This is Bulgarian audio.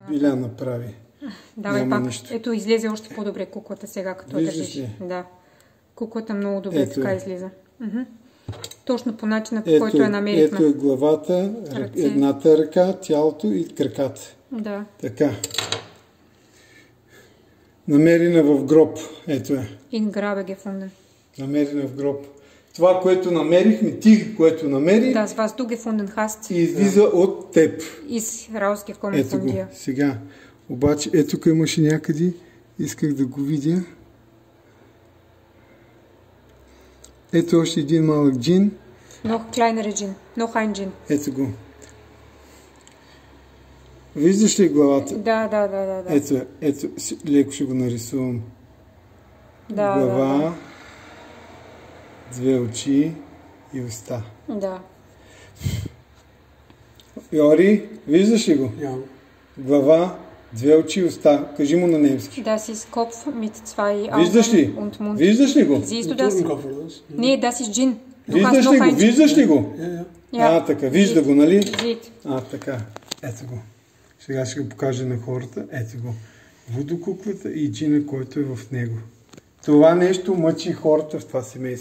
Биля направи. Давай пак. Нищо. Ето, излезе още по-добре куклата сега, като я държиш. Да. Куклата много добре така излиза. Точно по начина, по който я намерихме. Ето е главата, едната ръка, тялото и краката. Да. Така. Намерена в гроб. Ето е. Ingrabe gefunden. Намерена в гроб. Това, което намерихме, ти, което намери, Das, was du gefunden hast, излиза от теб. ist rausgekommen Ето von го. dir. Сега. Обаче, ето тук имаше някъде. Исках да го видя. Ето още един малък джин. Noch kleinere Djinn. Noch ein Djinn. Ето го. Виждаш ли главата? Да. Ето, леко ще го нарисувам. Да, глава, две очи и уста. Да. Йори, виждаш ли го? Ja. Глава, две очи и уста. Кажи му на немски. Das ist Kopf mit zwei Виждаш ли? Augen und Mund. Виждаш ли го? Siehst du das? Totenkopf oder was? Nee, das ist Djinn. Du Виждаш hast ли noch го? ein Djinn. Виждаш ли го? Ja. Ja. Така, вижда го, нали? Sieht. Така, ето го. Сега ще го покажа на хората. Ето го. Водокуклата и джина, който е в него. Това нещо мъчи хората в това семейство.